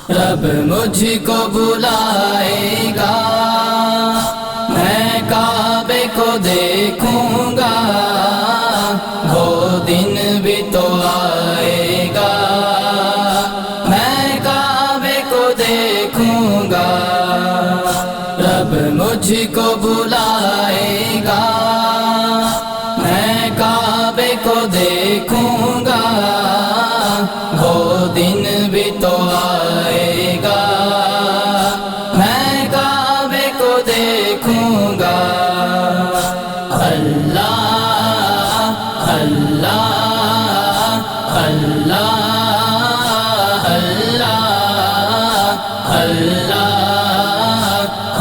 رب مجھ کو بلائے گا، میں کعبے کو دیکھوں گا، وہ دن بھی تو آئے گا، میں کعبے کو دیکھوں گا، رب مجھ کو بلائے گا، میں کعبے کو دیکھوں گا، وہ دن بھی تو آئے گا، میں کعبے کو دیکھوں گا۔ اللہ اللہ اللہ اللہ اللہ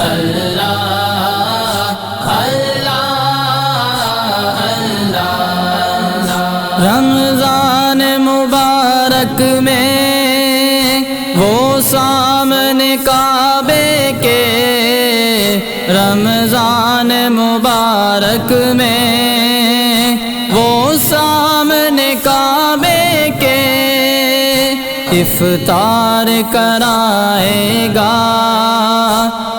اللہ رمضان مبارک میں وہ سامنے کعبے کے، رمضان مبارک میں وہ سامنے کعبے کے، افطار کرائے گا،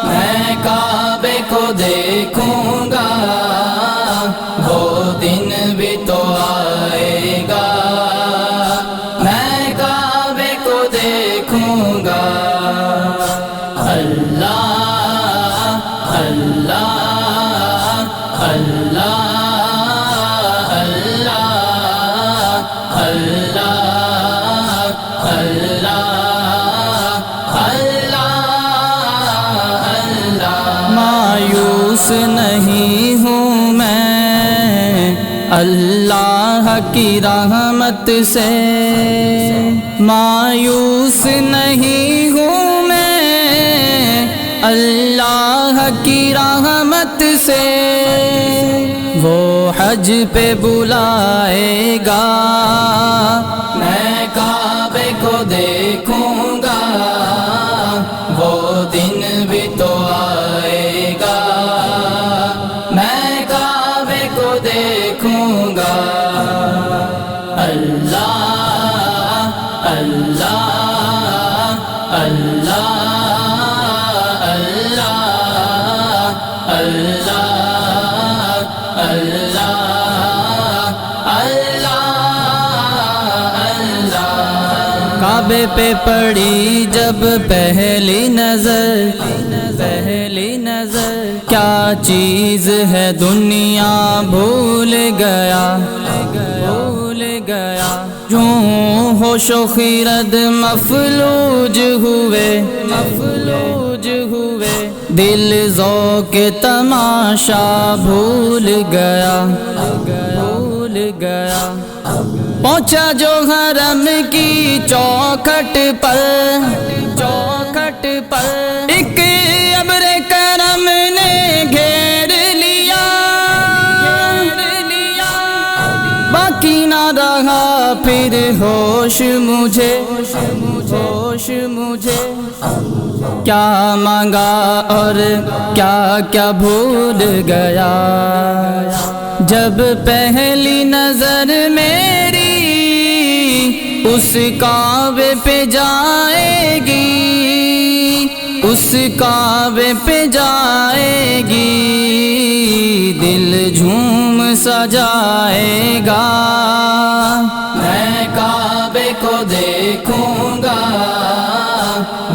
میں کعبے کو دیکھوں گا، وہ دن بھی تو آئے گا، میں کعبے کو دیکھوں گا۔ اللہ اللہ اللہ اللہ اللہ اللہ، مایوس نہیں ہوں میں اللہ کی رحمت سے، مایوس نہیں ہوں میں اللہ کی رحمت سے، وہ حج پہ بلائے گا، میں کعبے کو دیکھوں گا، وہ دن بھی تو آئے گا، میں کعبے کو دیکھوں گا۔ اللہ اللہ اللہ اللہ اللہ اللہ اللہ، کعبے پہ پڑی جب پہلی نظر، پہلی نظر کیا چیز ہے دنیا بھول گیا، بھول گیا، یوں ہوش و خرد مفلوج ہوئے، مفلوج ہوئے، دل ذوق تماشا بھول گیا، بھول گیا، پہنچا جو حرم کی چوکھٹ پر، چوکھٹ پر ایک ابر کرم نے گھیر لیا، باقی نہ رہا پھر ہوش مجھے، ہوش مجھے، کیا مانگا اور کیا کیا بھول گیا، جب پہلی نظر میری اس کعبے پہ جائے گی، اس کعبے پہ جائے گی، دل جھوم سجائے گا، میں کعبے کو دیکھوں گا،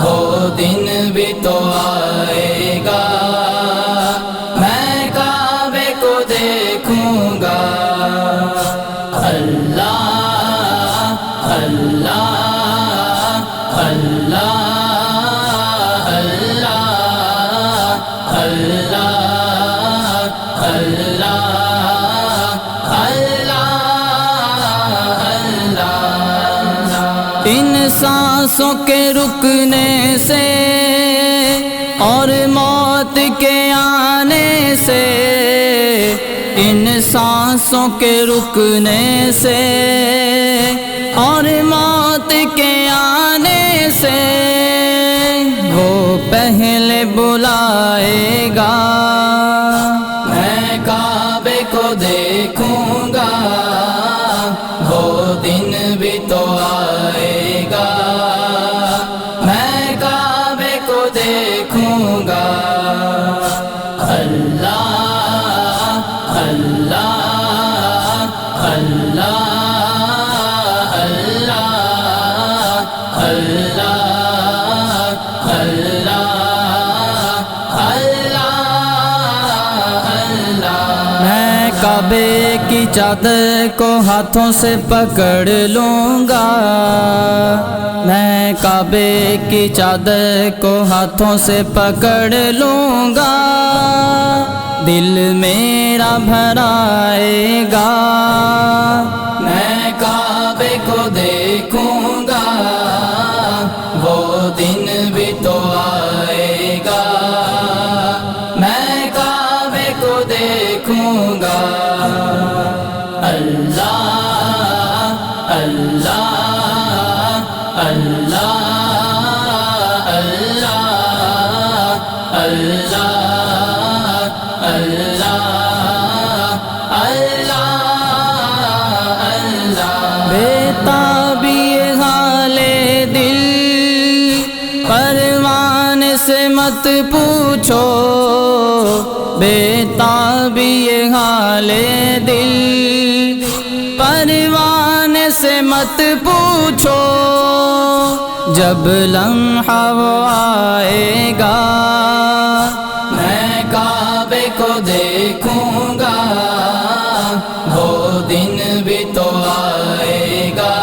وہ دن بھی تو آئے گا، میں کعبے کو دیکھوں گا۔ اللہ اللہ اللہ اللہ اللہ اللہ اللہ، ان سانسوں کے رکنے سے اور موت کے آنے سے، ان سانسوں کے رکنے سے اور موت کے آنے سے، وہ پہلے بلائے گا، میں کعبے کو دیکھوں گا، وہ دن بھی تو آئے گا، میں دیکھوں گا اللہ اللہ اللہ اللہ اللہ اللہ میں کعبے کی چادر کو ہاتھوں سے پکڑ لوں گا، میں کعبے کی چادر کو ہاتھوں سے پکڑ لوں گا، دل میرا بھرائے گا، میں کعبے کو دیکھوں گا، وہ دن بھی تو آئے گا، میں کعبے کو دیکھوں گا اللہ اللہ اللہ اللہ اللہ اللہ بےتابی حال دل پروان سے مت پوچھو، بےتابی حال دل پروان سے مت پوچھو، جب لمحہ وہ آئے گا، میں کعبے کو دیکھوں گا، وہ دن بھی تو آئے گا،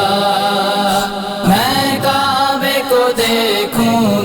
میں کعبے کو دیکھوں